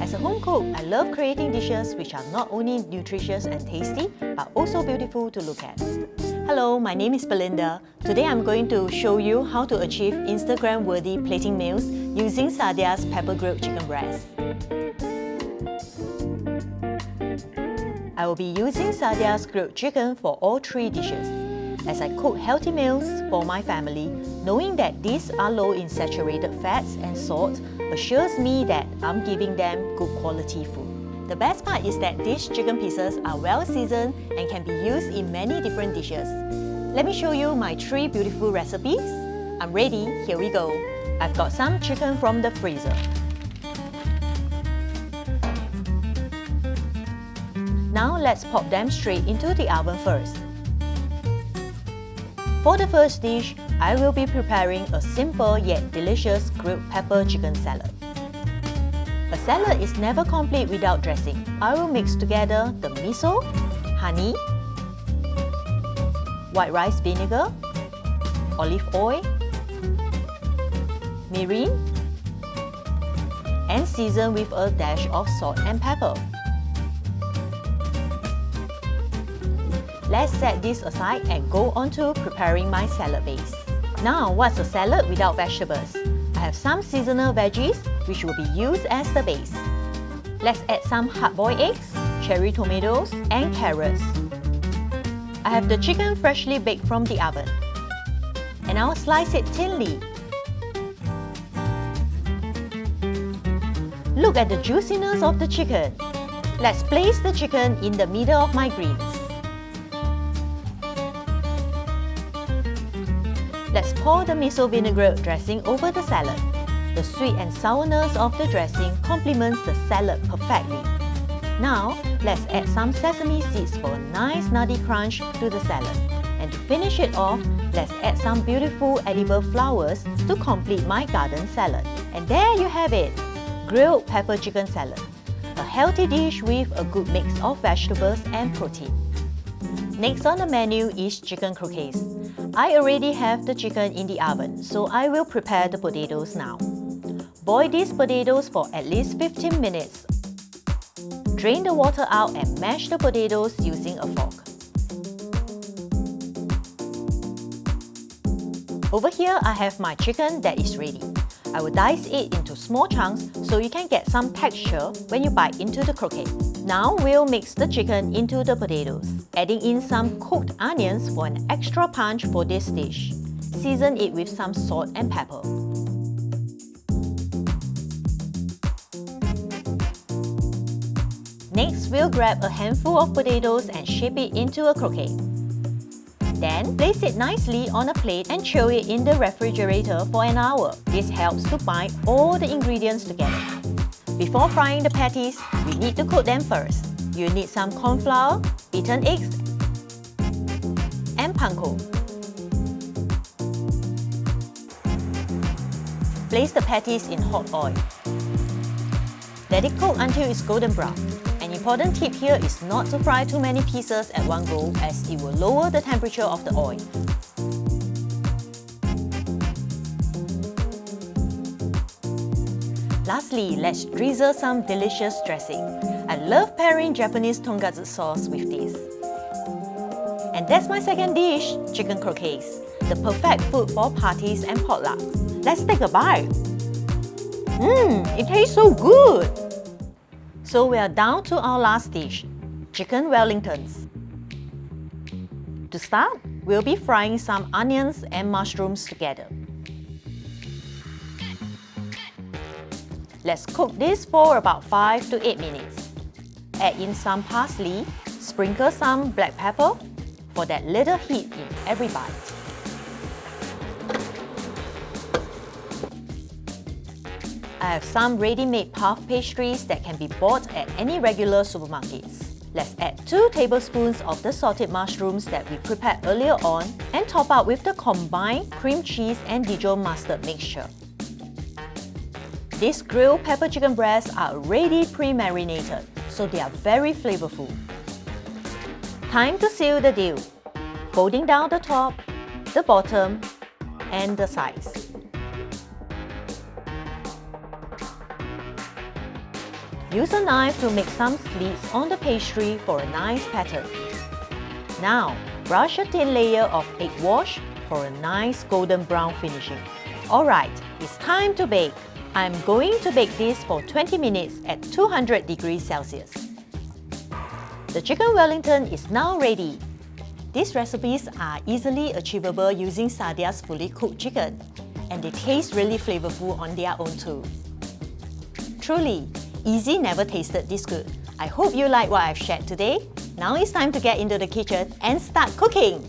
As a home cook, I love creating dishes which are not only nutritious and tasty, but also beautiful to look at. Hello, my name is Belinda. Today I'm going to show you how to achieve Instagram-worthy plating meals using Sadia's pepper grilled chicken breast. I will be using Sadia's grilled chicken for all three dishes. As I cook healthy meals for my family, knowing that these are low in saturated fats and salt assures me that I'm giving them good quality food. The best part is that these chicken pieces are well seasoned and can be used in many different dishes. Let me show you my 3 beautiful recipes. I'm ready, here we go. I've got some chicken from the freezer. Now let's pop them straight into the oven first. For the first dish, I will be preparing a simple yet delicious grilled pepper chicken salad. A salad is never complete without dressing. I will mix together the miso, honey, white rice vinegar, olive oil, mirin, and season with a dash of salt and pepper. Let's set this aside and go on to preparing my salad base. Now, what's a salad without vegetables? I have some seasonal veggies which will be used as the base. Let's add some hard-boiled eggs, cherry tomatoes, and carrots. I have the chicken freshly baked from the oven. And I'll slice it thinly. Look at the juiciness of the chicken. Let's place the chicken in the middle of my greens. Let's pour the miso vinaigrette dressing over the salad. The sweet and sourness of the dressing complements the salad perfectly. Now, let's add some sesame seeds for a nice nutty crunch to the salad. And to finish it off, let's add some beautiful edible flowers to complete my garden salad. And there you have it! Grilled pepper chicken salad. A healthy dish with a good mix of vegetables and protein. Next on the menu is chicken croquettes. I already have the chicken in the oven, so I will prepare the potatoes now. Boil these potatoes for at least 15 minutes. Drain the water out and mash the potatoes using a fork. Over here, I have my chicken that is ready. I will dice it into small chunks so you can get some texture when you bite into the croquette. Now we'll mix the chicken into the potatoes, adding in some cooked onions for an extra punch for this dish. Season it with some salt and pepper. Next, we'll grab a handful of potatoes and shape it into a croquette. Then, place it nicely on a plate and chill it in the refrigerator for an hour. This helps to bind all the ingredients together. Before frying the patties, we need to cook them first. You need some corn flour, beaten eggs, and panko. Place the patties in hot oil. Let it cook until it's golden brown. An important tip here is not to fry too many pieces at one go, as it will lower the temperature of the oil. Lastly, let's drizzle some delicious dressing. I love pairing Japanese tonkatsu sauce with this. And that's my second dish, chicken croquettes, the perfect food for parties and potlucks. Let's take a bite. It tastes so good! So we are down to our last dish, chicken Wellingtons. To start, we'll be frying some onions and mushrooms together. Let's cook this for about 5 to 8 minutes. Add in some parsley, sprinkle some black pepper for that little heat in every bite. I have some ready-made puff pastries that can be bought at any regular supermarkets. Let's add 2 tablespoons of the salted mushrooms that we prepared earlier on and top up with the combined cream cheese and Dijon mustard mixture. These grilled pepper chicken breasts are already pre-marinated, so they are very flavorful. Time to seal the deal. Folding down the top, the bottom, and the sides. Use a knife to make some slits on the pastry for a nice pattern. Now, brush a thin layer of egg wash for a nice golden brown finishing. Alright, it's time to bake. I'm going to bake this for 20 minutes at 200 degrees Celsius. The chicken Wellington is now ready. These recipes are easily achievable using Sadia's fully cooked chicken, and they taste really flavorful on their own too. Truly, easy never tasted this good. I hope you like what I've shared today. Now it's time to get into the kitchen and start cooking!